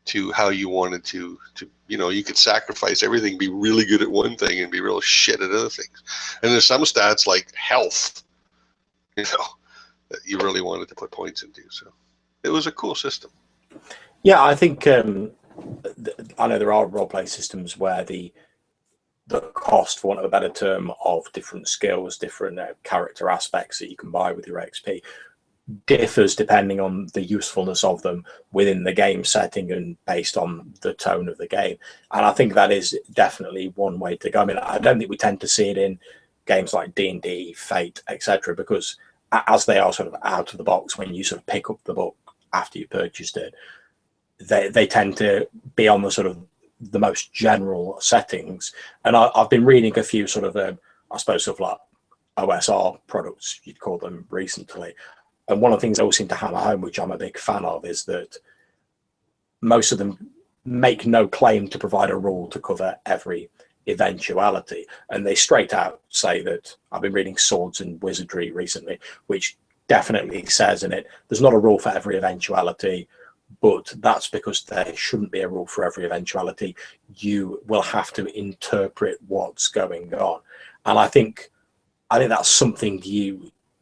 to how you wanted to you could sacrifice everything, be really good at one thing and be real shit at other things. And there's some stats like health, that you really wanted to put points into. So it was a cool system. Yeah, I think I know there are role-play systems where the cost, for want of a better term, of different skills, different character aspects that you can buy with your XP differs depending on the usefulness of them within the game setting and based on the tone of the game. And I think that is definitely one way to go. I mean, I don't think we tend to see it in games like D&D, Fate, etc., because as they are sort of out of the box when you sort of pick up the book after you purchased it, they tend to be on the sort of the most general settings. And I've been reading a few sort of, I suppose, sort of like OSR products, you'd call them, recently. And one of the things they always seem to hammer home, which I'm a big fan of, is that most of them make no claim to provide a rule to cover every eventuality. And they straight out say that, I've been reading Swords and Wizardry recently, which definitely says in it, there's not a rule for every eventuality, but that's because there shouldn't be a rule for every eventuality. You will have to interpret what's going on. And I think that's something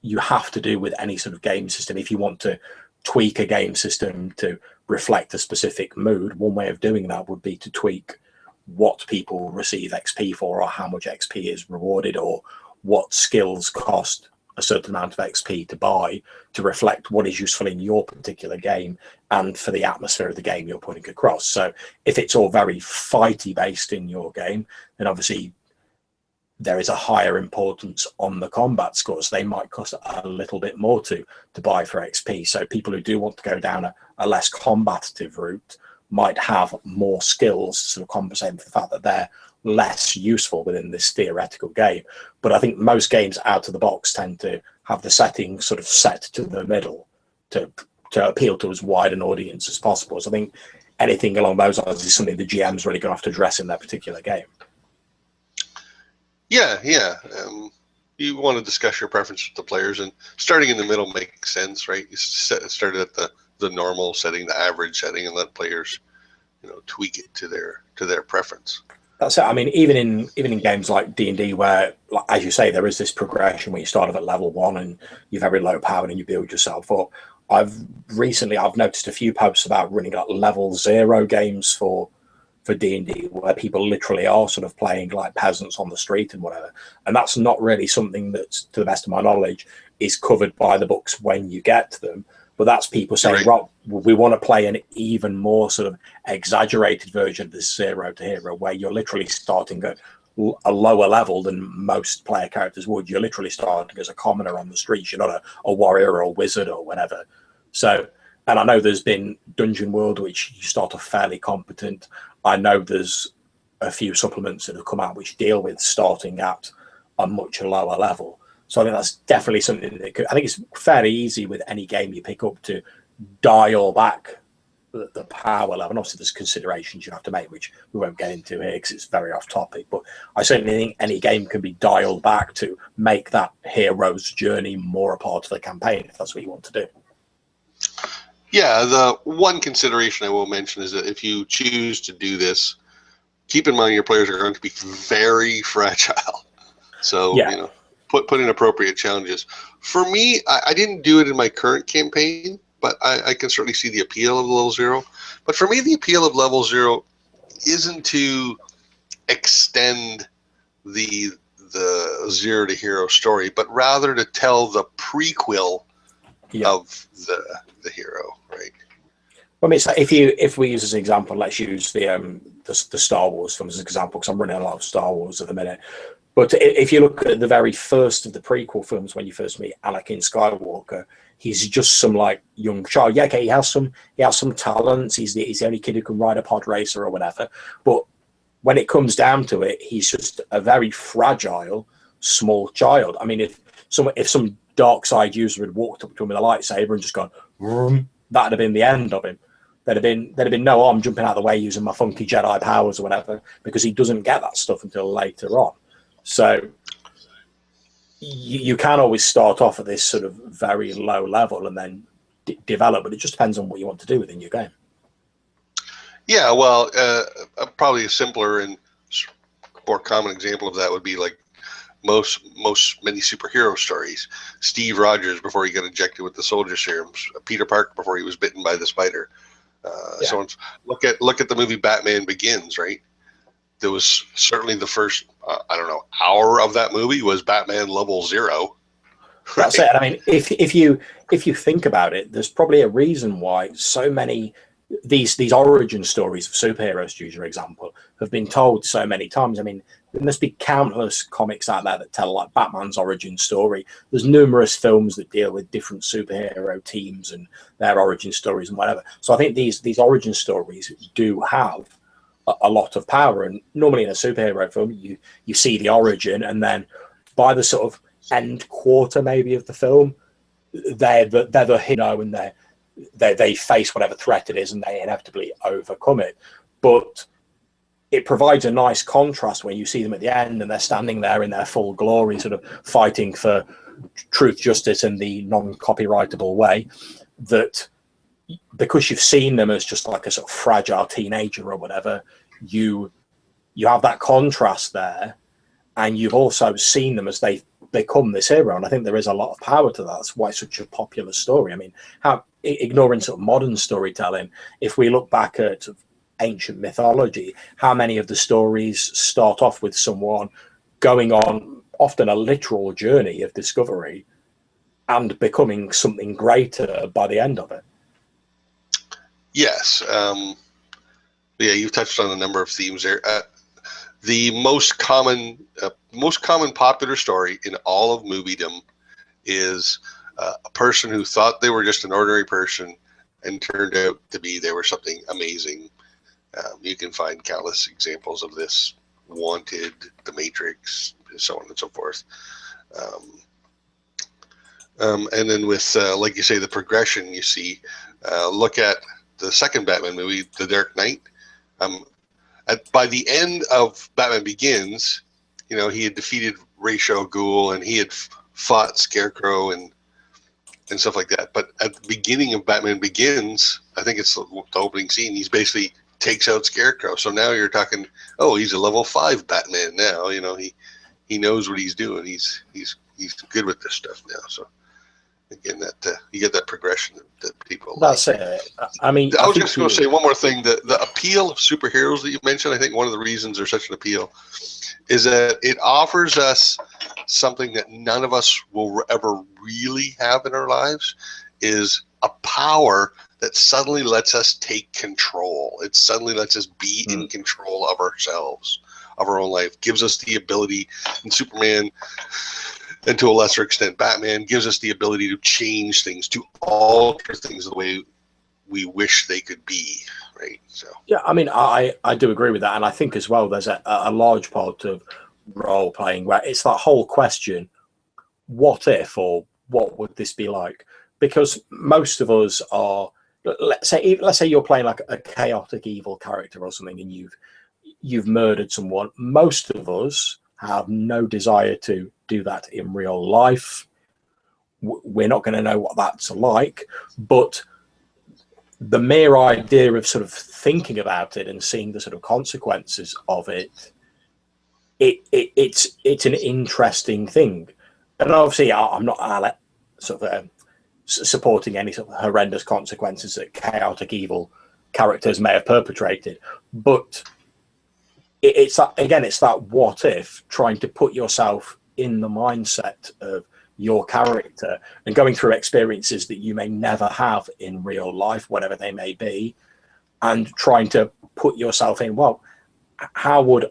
you have to do with any sort of game system. If you want to tweak a game system to reflect a specific mood, one way of doing that would be to tweak what people receive XP for, or how much XP is rewarded, or what skills cost a certain amount of XP to buy to reflect what is useful in your particular game and for the atmosphere of the game you're putting across. So if it's all very fighty based in your game, then obviously there is a higher importance on the combat scores. They might cost a little bit more to buy for XP. So people who do want to go down a less combative route might have more skills to sort of compensate for the fact that they're less useful within this theoretical game. But I think most games out of the box tend to have the settings sort of set to the middle to appeal to as wide an audience as possible. So I think anything along those lines is something the GM's really going to have to address in their particular game. Yeah. You want to discuss your preference with the players, and starting in the middle makes sense, right? You start at the normal setting, the average setting, and let players, tweak it to their preference. That's it. I mean, even in games like D&D, where, like, as you say, there is this progression where you start off at level 1 and you're very low powered and you build yourself up. I've noticed a few posts about running like level 0 games for D&D, where people literally are sort of playing like peasants on the street and whatever. And that's not really something that, to the best of my knowledge, is covered by the books when you get to them. But that's people saying, right, we want to play an even more sort of exaggerated version of this 0 to hero, where you're literally starting at a lower level than most player characters would. You're literally starting as a commoner on the streets. You're not a warrior or a wizard or whatever. So, and I know there's been Dungeon World, which you start off fairly competent. I know there's a few supplements that have come out which deal with starting at a much lower level. So I think that's definitely something that I think it's fairly easy with any game you pick up to dial back the power level. And obviously there's considerations you have to make, which we won't get into here because it's very off topic. But I certainly think any game can be dialed back to make that hero's journey more a part of the campaign, if that's what you want to do. Yeah, the one consideration I will mention is that if you choose to do this, keep in mind your players are going to be very fragile. So, put in appropriate challenges. For me, I didn't do it in my current campaign, but I can certainly see the appeal of level 0. But for me, the appeal of level 0 isn't to extend the 0 to hero story, but rather to tell the prequel of the hero, right? Well, I mean, so if we use as an example, let's use the Star Wars films as an example, because I'm running a lot of Star Wars at the minute. But if you look at the very first of the prequel films, when you first meet Anakin Skywalker, he's just some like young child. Yeah, okay, he has some talents. He's the only kid who can ride a pod racer or whatever. But when it comes down to it, he's just a very fragile, small child. I mean, if some dark side user had walked up to him with a lightsaber and just gone, vroom, that'd have been the end of him. There'd have been no, I'm jumping out of the way using my funky Jedi powers or whatever, because he doesn't get that stuff until later on. So you can always start off at this sort of very low level and then develop, but it just depends on what you want to do within your game. Yeah, well, probably a simpler and more common example of that would be like many superhero stories. Steve Rogers before he got injected with the soldier serums. Peter Parker before he was bitten by the spider. So look at the movie Batman Begins, right? There was certainly the first hour of that movie was Batman level 0. Right? That's it. I mean, if you think about it, there's probably a reason why so many these origin stories of superheroes, to use your example, have been told so many times. I mean, there must be countless comics out there that tell like Batman's origin story. There's numerous films that deal with different superhero teams and their origin stories and whatever. So I think these origin stories do have a lot of power. And normally in a superhero film, you see the origin, and then by the sort of end quarter maybe of the film, they're the hero, and they face whatever threat it is, and they inevitably overcome it. But it provides a nice contrast when you see them at the end and they're standing there in their full glory, sort of fighting for truth, justice, in the non-copyrightable way, that because you've seen them as just like a sort of fragile teenager or whatever, you have that contrast there, and you've also seen them as they become this hero. And I think there is a lot of power to that. That's why it's such a popular story. I mean, ignoring sort of modern storytelling, if we look back at sort of ancient mythology, how many of the stories start off with someone going on often a literal journey of discovery and becoming something greater by the end of it? Yes. Yeah, you've touched on a number of themes there. The most common popular story in all of moviedom is a person who thought they were just an ordinary person and turned out to be they were something amazing. You can find countless examples of this: Wanted, The Matrix, so on and so forth. And then with, like you say, the progression you see, look at the second Batman movie, The Dark Knight. By the end of Batman Begins, he had defeated Ra's al Ghul and he had fought Scarecrow and stuff like that. But at the beginning of Batman Begins, I think it's the opening scene, he's basically takes out Scarecrow. So now you're talking, oh, he's a level 5 Batman now. He knows what he's doing. He's good with this stuff now. So again, that you get that progression that people That's like. it. I mean, I was just going to say one more thing. The appeal of superheroes that you mentioned, I think one of the reasons they're such an appeal is that it offers us something that none of us will ever really have in our lives, is a power that suddenly lets us take control. It suddenly lets us be in control of ourselves, of our own life. Gives us the ability, and Superman, and to a lesser extent Batman, gives us the ability to change things, to alter things the way we wish they could be, right? So yeah, I mean, I do agree with that, and I think as well there's a large part of role playing where it's that whole question, what if, or what would this be like? Because most of us are, let's say you're playing like a chaotic evil character or something, and you've murdered someone. Most of us have no desire to do that in real life. We're not going to know what that's like, but the mere idea of sort of thinking about it and seeing the sort of consequences of it's an interesting thing. And obviously, I'm not sort of supporting any sort of horrendous consequences that chaotic evil characters may have perpetrated, but it's that what if, trying to put yourself in the mindset of your character and going through experiences that you may never have in real life, whatever they may be, and trying to put yourself in, well, how would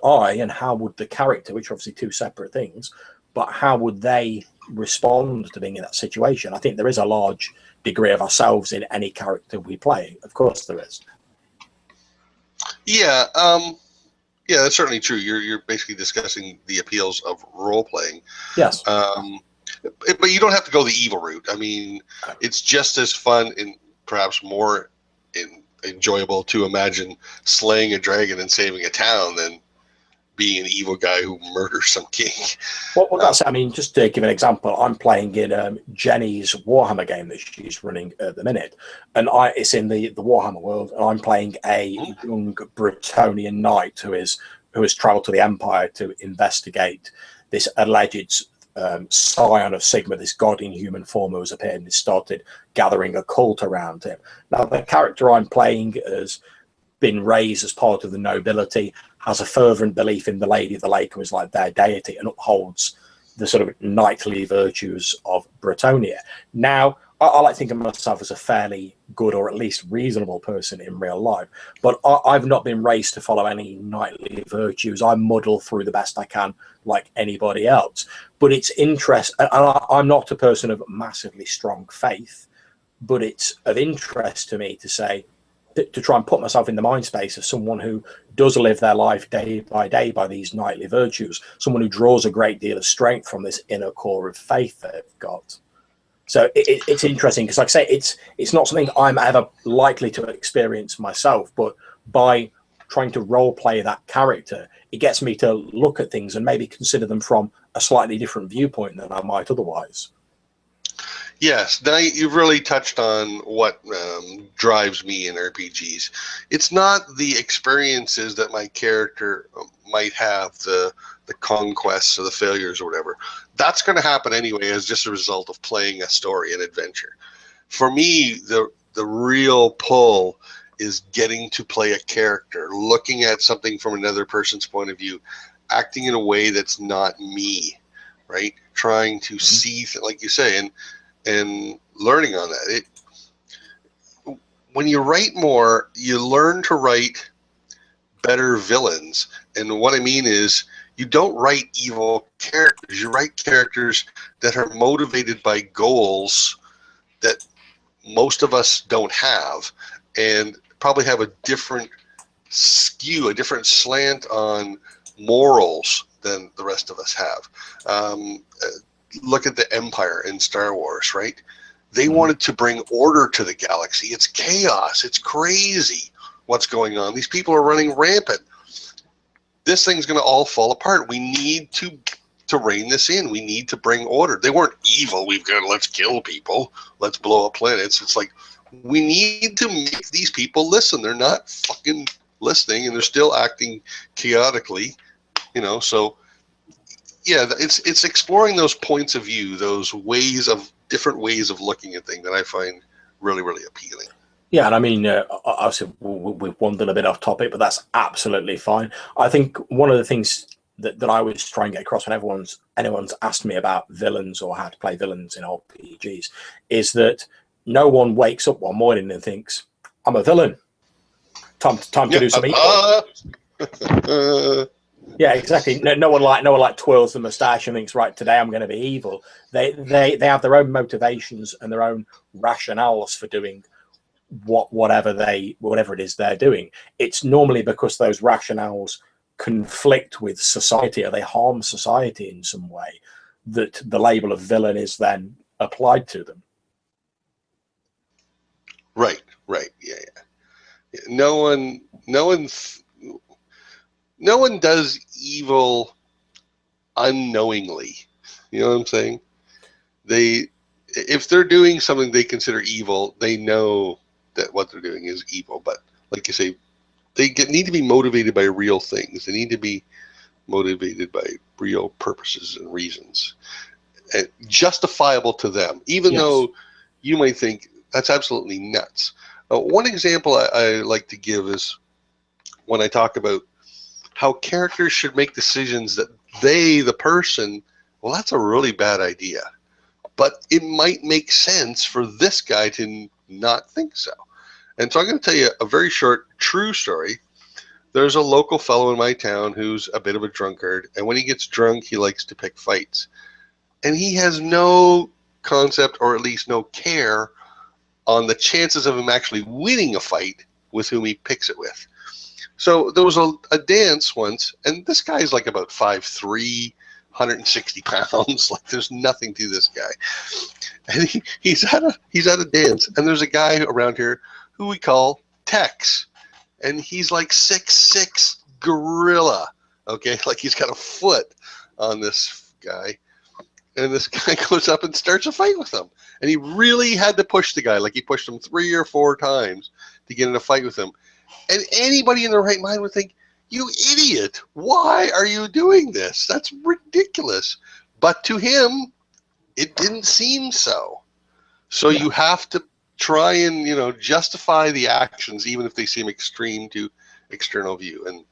I and how would the character, which are obviously two separate things, but how would they respond to being in that situation? I think there is a large degree of ourselves in any character we play. Of course there is. Yeah, yeah, that's certainly true. You're basically discussing the appeals of role playing. Yes. But you don't have to go the evil route. I mean, it's just as fun and perhaps more enjoyable to imagine slaying a dragon and saving a town being an evil guy who murders some king. Well, that's, I mean, just to give an example, I'm playing in Jenny's Warhammer game that she's running at the minute, and it's in the Warhammer world, and I'm playing a young Bretonian knight who has travelled to the Empire to investigate this alleged scion of Sigma, this god in human form who has appeared and has started gathering a cult around him. Now, the character I'm playing has been raised as part of the nobility, has a fervent belief in the Lady of the Lake, who is like their deity, and upholds the sort of knightly virtues of Bretonia. Now, I like to think of myself as a fairly good, or at least reasonable person in real life, but I've not been raised to follow any knightly virtues. I muddle through the best I can like anybody else. But it's interesting, and I'm not a person of massively strong faith, but it's of interest to me to say, to try and put myself in the mind space of someone who does live their life day by these knightly virtues, someone who draws a great deal of strength from this inner core of faith that they've got. So it's interesting because, like I say, it's not something I'm ever likely to experience myself, but by trying to role play that character, it gets me to look at things and maybe consider them from a slightly different viewpoint than I might otherwise. Yes, now you've really touched on what drives me in RPGs. It's not the experiences that my character might have, the conquests or the failures or whatever. That's going to happen anyway as just a result of playing a story, an adventure. For me, the real pull is getting to play a character, looking at something from another person's point of view, acting in a way that's not me, right? Trying to see, like you say, and learning on that. When you write more, you learn to write better villains. And what I mean is, you don't write evil characters. You write characters that are motivated by goals that most of us don't have, and probably have a different skew, a different slant on morals than the rest of us have. Look at the Empire in Star Wars, right? They wanted to bring order to the galaxy. It's chaos. It's crazy what's going on. These people are running rampant. This thing's going to all fall apart. We need to rein this in. We need to bring order. They weren't evil. Let's kill people. Let's blow up planets. It's like, we need to make these people listen. They're not fucking listening, and they're still acting chaotically, so yeah, it's exploring those points of view, those different ways of looking at things that I find really, really appealing. Yeah, and I mean, obviously we've wandered a bit off topic, but that's absolutely fine. I think one of the things that I always try and get across when anyone's asked me about villains or how to play villains in RPGs is that no one wakes up one morning and thinks, I'm a villain. Time to do some evil. Yeah, exactly. No one like twirls the mustache and thinks, right, today I'm going to be evil. They have their own motivations and their own rationales for doing whatever it is they're doing. It's normally because those rationales conflict with society, or they harm society in some way, that the label of villain is then applied to them. Right. Yeah. No one does evil unknowingly. You know what I'm saying? If they're doing something they consider evil, they know that what they're doing is evil. But like you say, they need to be motivated by real things. They need to be motivated by real purposes and reasons, and justifiable to them, even though you might think that's absolutely nuts. One example I like to give is when I talk about how characters should make decisions that the person, well, that's a really bad idea. But it might make sense for this guy to not think so. And so I'm going to tell you a very short, true story. There's a local fellow in my town who's a bit of a drunkard, and when he gets drunk, he likes to pick fights. And he has no concept, or at least no care, on the chances of him actually winning a fight with whom he picks it with. So there was a dance once, and this guy's like about 5'3", 160 pounds. Like, there's nothing to this guy. And he's at a dance, and there's a guy around here who we call Tex. And he's like 6'6", gorilla, Okay, like he's got a foot on this guy, and this guy goes up and starts a fight with him. And he really had to push the guy, like he pushed him 3 or 4 times to get in a fight with him. And anybody in their right mind would think, you idiot, why are you doing this? That's ridiculous. But to him, it didn't seem so. So you have to try and, you know, justify the actions, even if they seem extreme to external view. And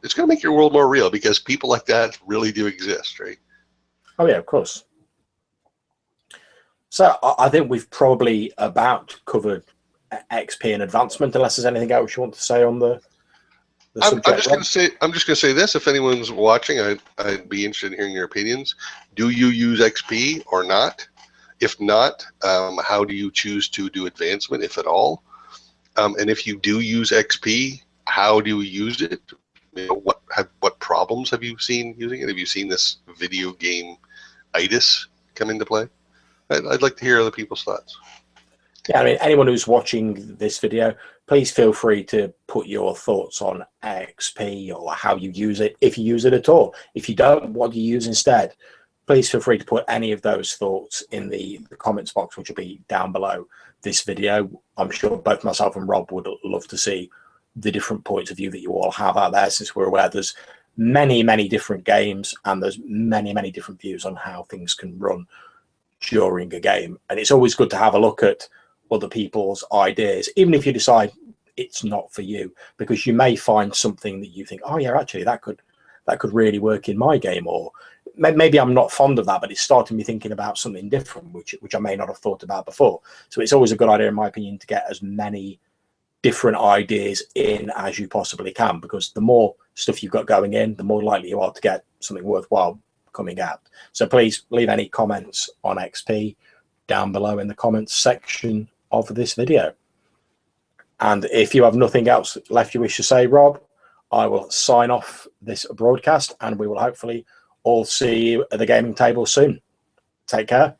it's going to make your world more real, because people like that really do exist, right? Oh yeah, of course. So I think we've probably about covered XP and advancement, unless there's anything else you want to say on the subject. I'm just going to say this. If anyone's watching, I'd be interested in hearing your opinions. Do you use XP or not? If not, how do you choose to do advancement, if at all? And if you do use XP, how do you use it? You know, what problems have you seen using it? Have you seen this video game itis come into play? I'd like to hear other people's thoughts. Yeah, I mean, anyone who's watching this video, please feel free to put your thoughts on XP or how you use it, if you use it at all. If you don't, what do you use instead? Please feel free to put any of those thoughts in the comments box, which will be down below this video. I'm sure both myself and Rob would love to see the different points of view that you all have out there, since we're aware there's many, many different games and there's many, many different views on how things can run during a game. And it's always good to have a look at other people's ideas, even if you decide it's not for you, because you may find something that you think, oh yeah, actually that could really work in my game, or maybe I'm not fond of that, but it's starting me thinking about something different, which I may not have thought about before. So it's always a good idea, in my opinion, to get as many different ideas in as you possibly can, because the more stuff you've got going in, the more likely you are to get something worthwhile coming out. So please leave any comments on XP down below in the comments section of this video. And if you have nothing else left you wish to say, Rob, I will sign off this broadcast, and we will hopefully all see you at the gaming table soon. Take care.